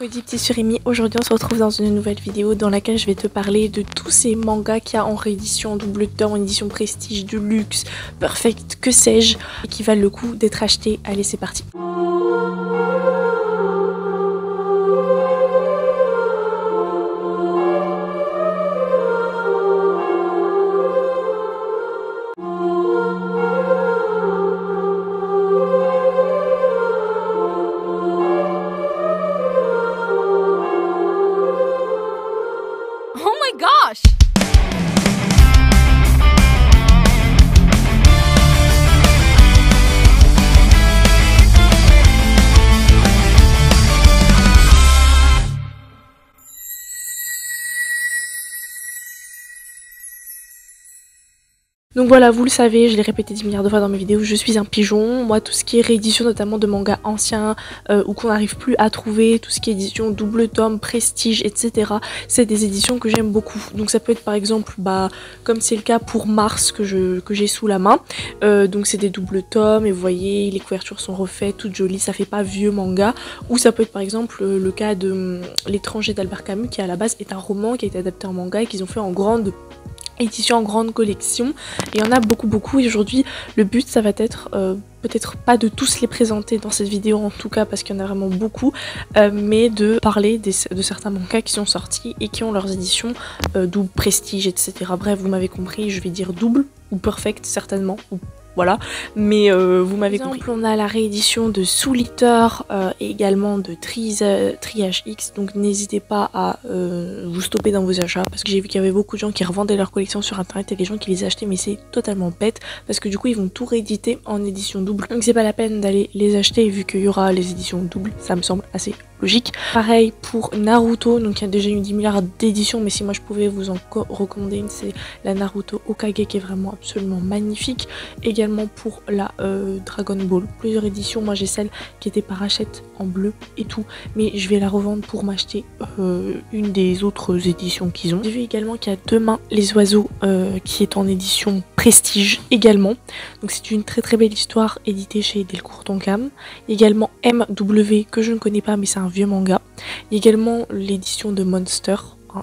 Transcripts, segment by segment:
Mercredi petit surimi, aujourd'hui on se retrouve dans une nouvelle vidéo dans laquelle je vais te parler de tous ces mangas qu'il y a en réédition, en double tome, en édition prestige, de luxe, perfect, que sais-je, et qui valent le coup d'être achetés. Allez, c'est parti. Oh my gosh! Donc voilà, vous le savez, je l'ai répété 10 milliards de fois dans mes vidéos, je suis un pigeon. Moi, tout ce qui est réédition notamment de mangas anciens ou qu'on n'arrive plus à trouver, tout ce qui est édition double tome, prestige, etc. C'est des éditions que j'aime beaucoup. Donc ça peut être par exemple, comme c'est le cas pour Mars que j'ai sous la main. Donc c'est des double tomes et vous voyez, les couvertures sont refaites, toutes jolies, ça fait pas vieux manga. Ou ça peut être par exemple le cas de L'étranger d'Albert Camus qui à la base est un roman qui a été adapté en manga et qu'ils ont fait en grande édition, en grande collection, et il y en a beaucoup et aujourd'hui le but ça va être peut-être pas de tous les présenter dans cette vidéo en tout cas parce qu'il y en a vraiment beaucoup, mais de parler de certains mangas qui sont sortis et qui ont leurs éditions double, prestige, etc. Bref, vous m'avez compris, je vais dire double ou perfect certainement, ou voilà, mais vous m'avez compris. Par exemple, on a la réédition de Soul Eater et également de Triage X, donc n'hésitez pas à vous stopper dans vos achats parce que j'ai vu qu'il y avait beaucoup de gens qui revendaient leur collection sur internet et des gens qui les achetaient, mais c'est totalement bête parce que du coup ils vont tout rééditer en édition double, donc c'est pas la peine d'aller les acheter vu qu'il y aura les éditions doubles, ça me semble assez logique. Pareil pour Naruto, donc il y a déjà eu 10 milliards d'éditions, mais si moi je pouvais vous en recommander une, c'est la Naruto Hokage qui est vraiment absolument magnifique. Également pour la Dragon Ball, plusieurs éditions, moi j'ai celle qui était par Hachette en bleu et tout, mais je vais la revendre pour m'acheter une des autres éditions qu'ils ont. J'ai vu également qu'il y a Demain les oiseaux qui est en édition prestige également, donc c'est une très belle histoire éditée chez Delcourt Tonkam. Également MW que je ne connais pas mais c'est un vieux manga. Il y a également l'édition de Monster,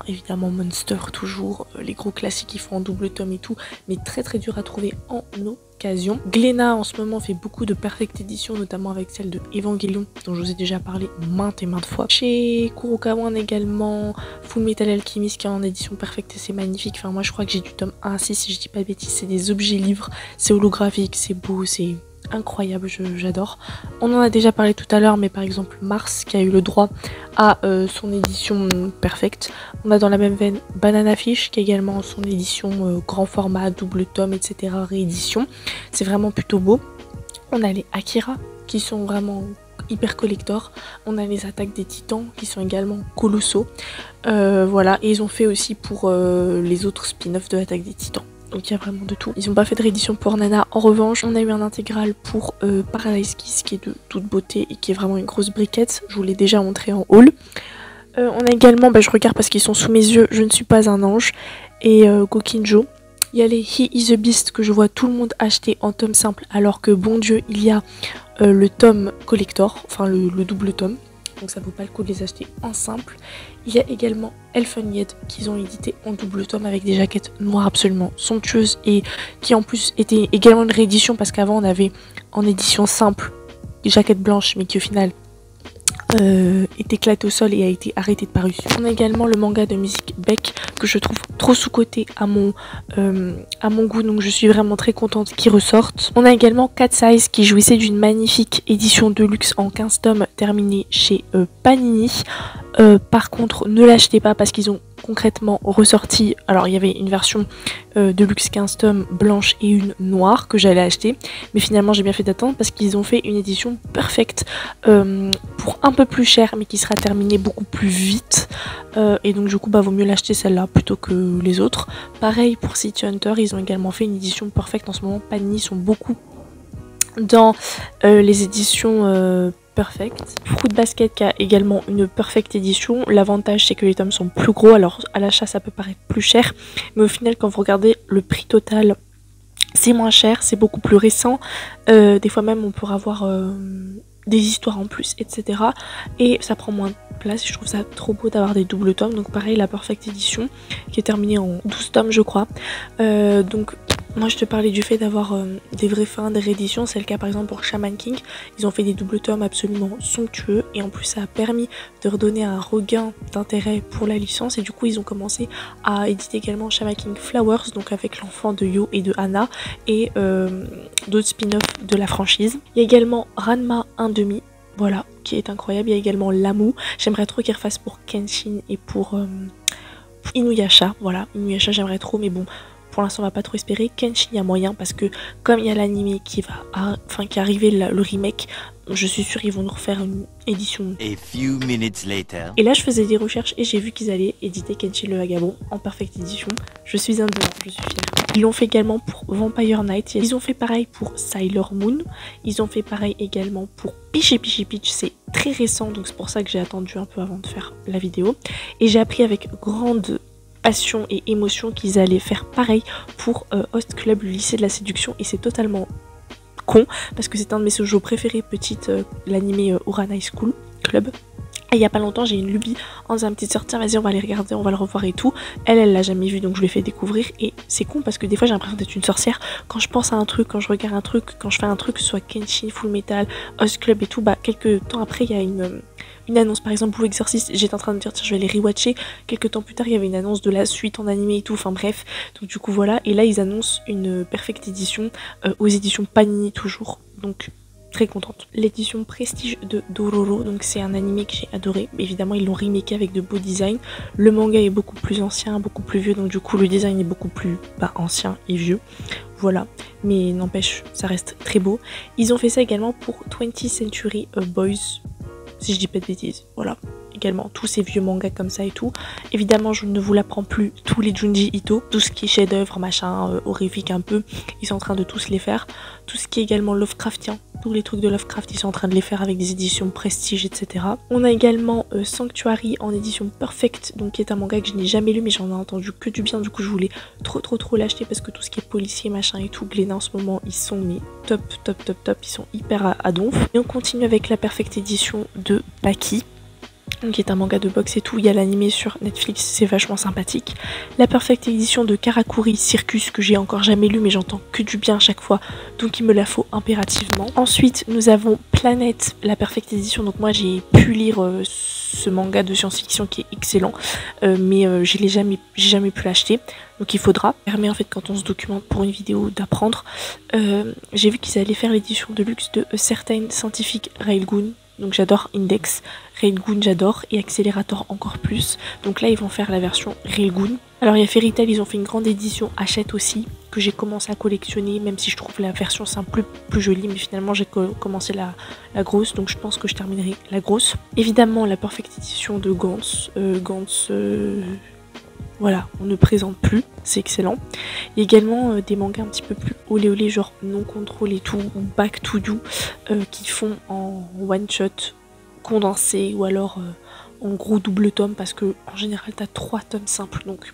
évidemment Monster toujours, les gros classiques qui font en double tome et tout, mais très dur à trouver en occasion. Glénat en ce moment fait beaucoup de perfect éditions, notamment avec celle de Evangelion dont je vous ai déjà parlé maintes et maintes fois. Chez Kurokawa également Full Metal Alchemist qui est en édition perfect et c'est magnifique. Enfin moi je crois que j'ai du tome 1 à 6 si je dis pas de bêtises, c'est des objets livres, c'est holographique, c'est beau, c'est incroyable, j'adore. On en a déjà parlé tout à l'heure, mais par exemple Mars qui a eu le droit à son édition perfect. On a dans la même veine Banana Fish qui a également son édition grand format, double tome, etc. réédition. C'est vraiment plutôt beau. On a les Akira qui sont vraiment hyper collector. On a les Attaques des Titans qui sont également colossaux. Voilà, et ils ont fait aussi pour les autres spin-offs de l'Attaque des Titans. Donc il y a vraiment de tout. Ils n'ont pas fait de réédition pour Nana. En revanche, on a eu un intégral pour Paradise Kiss qui est de toute beauté et qui est vraiment une grosse briquette. Je vous l'ai déjà montré en haul. On a également, je regarde parce qu'ils sont sous mes yeux, Je ne suis pas un ange et Gokinjo. Il y a les He is a Beast que je vois tout le monde acheter en tome simple alors que bon Dieu, il y a le tome collector, enfin le double tome. Donc ça vaut pas le coup de les acheter en simple. Il y a également Elfenlied qu'ils ont édité en double tome avec des jaquettes noires absolument somptueuses et qui en plus était également une réédition parce qu'avant on avait en édition simple des jaquettes blanches mais qui au final est éclaté au sol et a été arrêté de parution. On a également le manga de musique Beck que je trouve trop sous-coté à mon goût, donc je suis vraiment très contente qu'il ressorte. On a également Cat Size qui jouissait d'une magnifique édition de luxe en 15 tomes terminée chez Panini. Par contre ne l'achetez pas parce qu'ils ont concrètement ressorti, alors il y avait une version de luxe 15 tomes blanche et une noire que j'allais acheter, mais finalement j'ai bien fait d'attendre parce qu'ils ont fait une édition perfecte pour un peu plus cher mais qui sera terminée beaucoup plus vite et donc du coup vaut mieux l'acheter celle-là plutôt que les autres. Pareil pour City Hunter, ils ont également fait une édition perfecte. En ce moment Panini sont beaucoup dans les éditions perfect. Fruit Basket qui a également une perfect édition. L'avantage c'est que les tomes sont plus gros, alors à l'achat ça peut paraître plus cher, mais au final quand vous regardez le prix total c'est moins cher, c'est beaucoup plus récent. Des fois même on pourra avoir des histoires en plus, etc. Et ça prend moins de place et je trouve ça trop beau d'avoir des doubles tomes. Donc pareil, la Perfect Edition qui est terminée en 12 tomes je crois. Donc moi je te parlais du fait d'avoir des vraies fins, des rééditions, c'est le cas par exemple pour Shaman King. Ils ont fait des doubles tomes absolument somptueux et en plus ça a permis de redonner un regain d'intérêt pour la licence et du coup ils ont commencé à éditer également Shaman King Flowers, donc avec l'enfant de Yo et de Anna et d'autres spin-offs de la franchise. Il y a également Ranma 1/2, voilà, qui est incroyable. Il y a également Lamu, j'aimerais trop qu'ils refassent pour Kenshin et pour Inuyasha, voilà, Inuyasha j'aimerais trop mais bon, pour l'instant on va pas trop espérer. Kenshin il y a moyen parce que comme il y a l'anime qui va qui est arrivé, le remake, je suis sûre qu'ils vont nous refaire une édition. A few minutes later. Et là je faisais des recherches et j'ai vu qu'ils allaient éditer Kenshin le Vagabond en Perfect Edition. Je suis un dedans, je suis fière. Ils l'ont fait également pour Vampire Knight, ils ont fait pareil pour Sailor Moon, ils ont fait pareil également pour Peach et Peach, c'est très récent donc c'est pour ça que j'ai attendu un peu avant de faire la vidéo. Et j'ai appris avec grande passion et émotion qu'ils allaient faire pareil pour Host Club, le lycée de la séduction, et c'est totalement con parce que c'est un de mes shoujo préférés petite, l'animé Ouran High School Club. Et il y a pas longtemps j'ai une lubie en disant à ma petite sœur, tiens vas-y on va les regarder, on va le revoir et tout. Elle l'a jamais vu donc je lui ai fait découvrir et c'est con parce que des fois j'ai l'impression d'être une sorcière. Quand je pense à un truc, quand je regarde un truc, quand je fais un truc, que ce soit Kenshin, Full Metal, Host Club et tout, bah quelques temps après il y a une annonce par exemple Blue Exorcist, j'étais en train de dire tiens je vais les rewatcher, quelques temps plus tard il y avait une annonce de la suite en animé et tout, enfin bref, donc du coup voilà, et là ils annoncent une Perfect Edition aux éditions Panini toujours, donc très contente. L'édition Prestige de Dororo, donc c'est un animé que j'ai adoré, évidemment ils l'ont remaké avec de beaux designs, le manga est beaucoup plus ancien, beaucoup plus vieux, donc du coup le design est beaucoup plus ancien et vieux, voilà, mais n'empêche ça reste très beau. Ils ont fait ça également pour 20th Century Boys, si je dis pas de bêtises, voilà, également tous ces vieux mangas comme ça et tout. Évidemment je ne vous l'apprends plus, tous les Junji Ito, tout ce qui est chef d'œuvre, machin, horrifique un peu, ils sont en train de tous les faire. Tout ce qui est également Lovecraftien, tous les trucs de Lovecraft, ils sont en train de les faire avec des éditions Prestige, etc. On a également Sanctuary en édition Perfect, donc qui est un manga que je n'ai jamais lu mais j'en ai entendu que du bien, du coup je voulais trop l'acheter parce que tout ce qui est policier, machin et tout, Glénat en ce moment, ils sont mais top, ils sont hyper à donf. Et on continue avec la Perfect Edition de Baki, qui est un manga de boxe et tout, il y a l'animé sur Netflix, c'est vachement sympathique. La Perfect Edition de Karakuri Circus que j'ai encore jamais lu mais j'entends que du bien à chaque fois, donc il me la faut impérativement. Ensuite nous avons Planète, la Perfect Edition, donc moi j'ai pu lire ce manga de science-fiction qui est excellent, mais j'ai jamais pu l'acheter, donc il faudra. Ça permet en fait quand on se documente pour une vidéo d'apprendre. J'ai vu qu'ils allaient faire l'édition de luxe de A Certain Scientific Railgun. Donc j'adore Index, Railgun j'adore et Accelerator encore plus. Donc là ils vont faire la version Railgun. Alors il y a Fairy Tail, ils ont fait une grande édition Hachette aussi, que j'ai commencé à collectionner, même si je trouve la version simple plus jolie, mais finalement j'ai commencé la grosse, donc je pense que je terminerai la grosse. Évidemment la Perfect Edition de Gantz, voilà, on ne présente plus, c'est excellent. Il y a également des mangas un petit peu plus olé genre Non Control et tout, ou Back to You, qui font en one shot, condensé, ou alors en gros double tome, parce que en général t'as 3 tomes simples, donc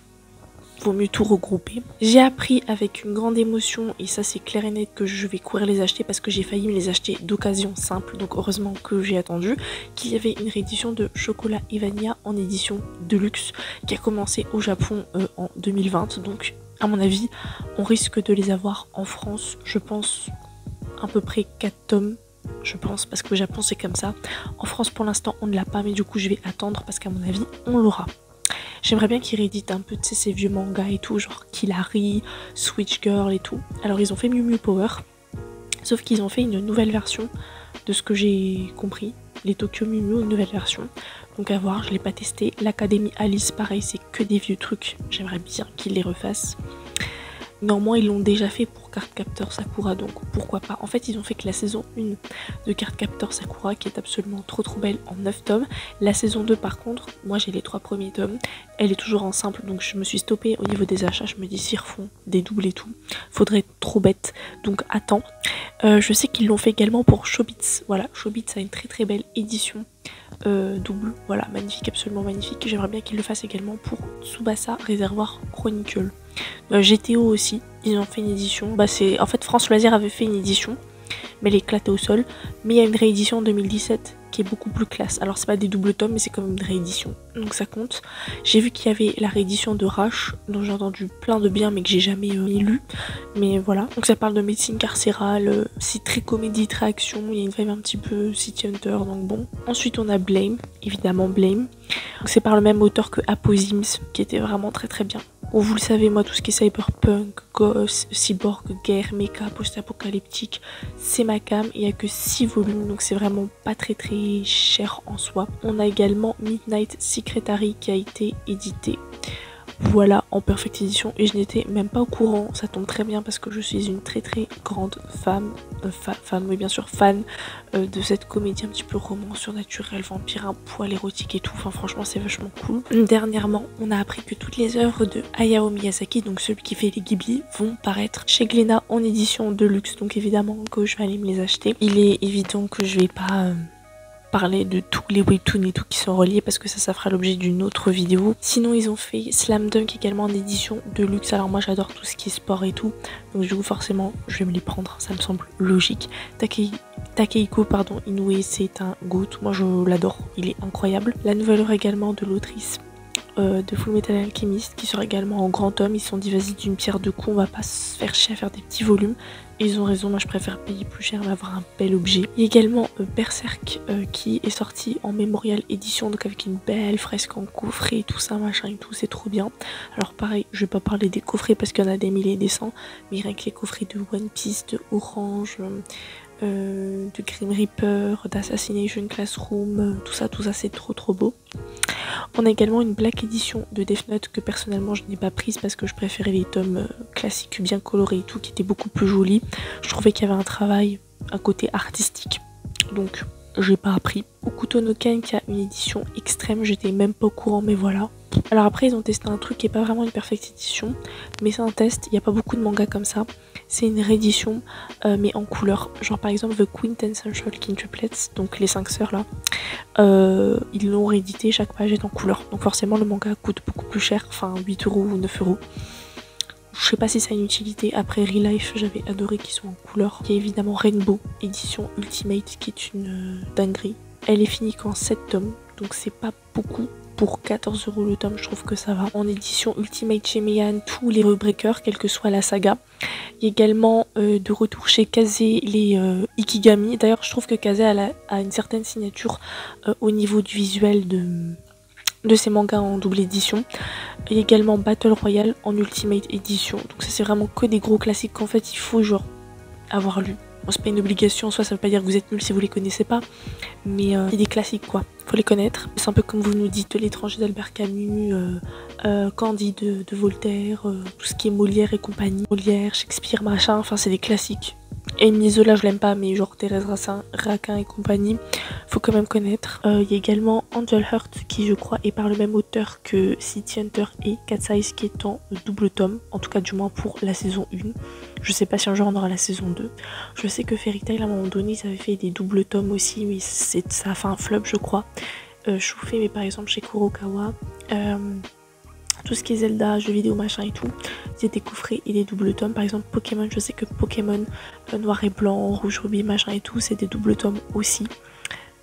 vaut mieux tout regrouper. J'ai appris avec une grande émotion, et ça c'est clair et net, que je vais courir les acheter parce que j'ai failli me les acheter d'occasion simple, donc heureusement que j'ai attendu, qu'il y avait une réédition de Chocolat et Vanilla en édition de luxe qui a commencé au Japon en 2020, donc à mon avis on risque de les avoir en France, je pense à peu près 4 tomes. Je pense, parce que au Japon c'est comme ça. En France pour l'instant on ne l'a pas, mais du coup je vais attendre parce qu'à mon avis on l'aura. J'aimerais bien qu'ils rééditent un peu, tu sais, ces vieux mangas et tout, genre Killary, Switch Girl et tout. Alors ils ont fait Mew Mew Power, sauf qu'ils ont fait une nouvelle version, de ce que j'ai compris. Les Tokyo Mew Mew, une nouvelle version. Donc à voir, je l'ai pas testé. L'Académie Alice, pareil, c'est que des vieux trucs. J'aimerais bien qu'ils les refassent. Normalement ils l'ont déjà fait pour Cardcaptor Sakura, donc pourquoi pas. En fait ils ont fait que la saison 1 de Cardcaptor Sakura qui est absolument trop belle en 9 tomes. La saison 2 par contre, moi j'ai les 3 premiers tomes, elle est toujours en simple, donc je me suis stoppée au niveau des achats. Je me dis s'ils refont des doubles et tout, faudrait être trop bête, donc attends. Je sais qu'ils l'ont fait également pour Chobits, voilà, Chobits a une très belle édition double, voilà, magnifique, absolument magnifique. J'aimerais bien qu'ils le fassent également pour Tsubasa Réservoir Chronicle. GTO aussi, ils ont fait une édition, en fait France Loisirs avait fait une édition, mais elle est éclatée au sol. Mais il y a une réédition en 2017 qui est beaucoup plus classe. Alors c'est pas des doubles tomes mais c'est quand même une réédition, donc ça compte. J'ai vu qu'il y avait la réédition de Rache dont j'ai entendu plein de bien mais que j'ai jamais lu, mais voilà. Donc ça parle de médecine carcérale, c'est très comédie, très action, il y a une vibe un petit peu City Hunter, donc bon. Ensuite on a Blame, évidemment Blame. C'est par le même auteur que Apozims qui était vraiment très très bien. Bon, vous le savez, moi tout ce qui est cyberpunk, ghost, cyborg, guerre, mecha, post-apocalyptique, c'est ma cam. Il n'y a que 6 volumes donc c'est vraiment pas très très cher en soi. On a également Midnight Secretary qui a été édité, voilà, en perfect édition, et je n'étais même pas au courant. Ça tombe très bien parce que je suis une très très grande fan, oui bien sûr, fan de cette comédie un petit peu roman surnaturel, vampire, un poil érotique et tout. Enfin franchement c'est vachement cool. Dernièrement on a appris que toutes les œuvres de Hayao Miyazaki, donc celui qui fait les Ghibli, vont paraître chez Glénat en édition de luxe, donc évidemment que je vais aller me les acheter. Il est évident que je vais pas parler de tous les webtoons et tout qui sont reliés parce que ça fera l'objet d'une autre vidéo. Sinon ils ont fait Slam Dunk également en édition de luxe. Alors moi j'adore tout ce qui est sport et tout, donc du coup forcément je vais me les prendre, ça me semble logique. Takehiko Inoue, c'est un GOAT, moi je l'adore, il est incroyable. La nouvelle œuvre également de l'autrice de Fullmetal Alchemist qui sera également en grand tome. Ils se sont dit vas-y d'une pierre deux coups, on va pas se faire chier à faire des petits volumes. Et ils ont raison, moi je préfère payer plus cher mais avoir un bel objet. Il y a également Berserk qui est sorti en Memorial Edition, donc avec une belle fresque en coffret, tout ça machin et tout, c'est trop bien. Alors pareil, je vais pas parler des coffrets parce qu'il y en a des milliers et des cents, mais rien que les coffrets de One Piece, de Orange, de Grim Reaper, d'Assassination Classroom, tout ça c'est trop beau. On a également une Black Edition de Death Note que personnellement je n'ai pas prise parce que je préférais les tomes classiques bien colorés et tout, qui étaient beaucoup plus jolis. Je trouvais qu'il y avait un travail, un côté artistique, donc j'ai pas appris. Okuto no Ken qui a une édition extrême, j'étais même pas au courant mais voilà. Alors après ils ont testé un truc qui est pas vraiment une perfect édition, mais c'est un test, il n'y a pas beaucoup de mangas comme ça. C'est une réédition mais en couleur, genre par exemple The Quintessential Quintuplets, donc les 5 sœurs là, ils l'ont réédité, chaque page est en couleur, donc forcément le manga coûte beaucoup plus cher, enfin 8 € ou 9 €. Je sais pas si ça a une utilité. Après Real Life j'avais adoré qu'ils soient en couleur. Il y a évidemment Rainbow édition Ultimate qui est une dinguerie. Elle est finie qu'en 7 tomes, donc c'est pas beaucoup. Pour 14 € le tome, je trouve que ça va. En édition Ultimate chez Meian, tous les Rebreakers, quelle que soit la saga. Il y a également de retour chez Kaze les Ikigami. D'ailleurs, je trouve que Kaze a une certaine signature au niveau du visuel de ces mangas en double édition. Il y a également Battle Royale en Ultimate édition. Donc ça c'est vraiment que des gros classiques qu'en fait il faut genre avoir lu. Bon, c'est pas une obligation en soi, ça veut pas dire que vous êtes nul si vous les connaissez pas, mais c'est des classiques quoi, faut les connaître. C'est un peu comme vous nous dites L'étranger d'Albert Camus, Candide de Voltaire, tout ce qui est Molière et compagnie, Molière, Shakespeare, machin, enfin c'est des classiques. Et Zola je l'aime pas, mais genre Thérèse Raquin et compagnie, faut quand même connaître. Il y a également Angel Heart qui je crois est par le même auteur que City Hunter et Cat's Eyes qui est en double tome, en tout cas du moins pour la saison 1. Je sais pas si un jour on aura la saison 2. Je sais que Fairy Tail à un moment donné ils avaient fait des doubles tomes aussi, mais ça a fait un flop je crois. Choufé, mais par exemple chez Kurokawa, tout ce qui est Zelda, jeux vidéo machin et tout, c'est des coffrets et des doubles tomes. Par exemple Pokémon, je sais que Pokémon noir et blanc, rouge rubis machin et tout, c'est des doubles tomes aussi.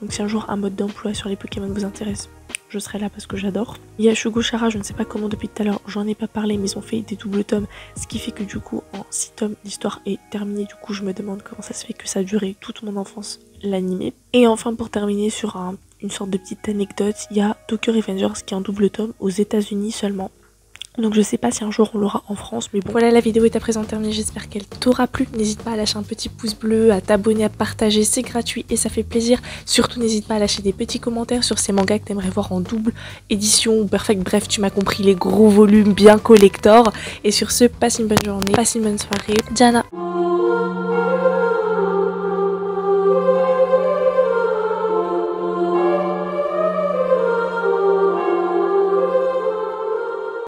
Donc si un jour un mode d'emploi sur les Pokémon vous intéresse, je serai là parce que j'adore. Il y a Shugo Chara, je ne sais pas comment depuis tout à l'heure, j'en ai pas parlé, mais ils ont fait des doubles tomes, ce qui fait que du coup en 6 tomes l'histoire est terminée. Du coup je me demande comment ça se fait que ça a duré toute mon enfance l'animé. Et enfin pour terminer sur une sorte de petite anecdote, il y a Tokyo Revengers qui est en double tome aux États-Unis seulement. Donc je sais pas si un jour on l'aura en France, mais bon. Voilà, la vidéo est à présent terminée, j'espère qu'elle t'aura plu. N'hésite pas à lâcher un petit pouce bleu, à t'abonner, à partager, c'est gratuit et ça fait plaisir. Surtout n'hésite pas à lâcher des petits commentaires sur ces mangas que t'aimerais voir en double édition ou perfect, bref tu m'as compris, les gros volumes bien collector. Et sur ce, passe une bonne journée, passe une bonne soirée. Diana.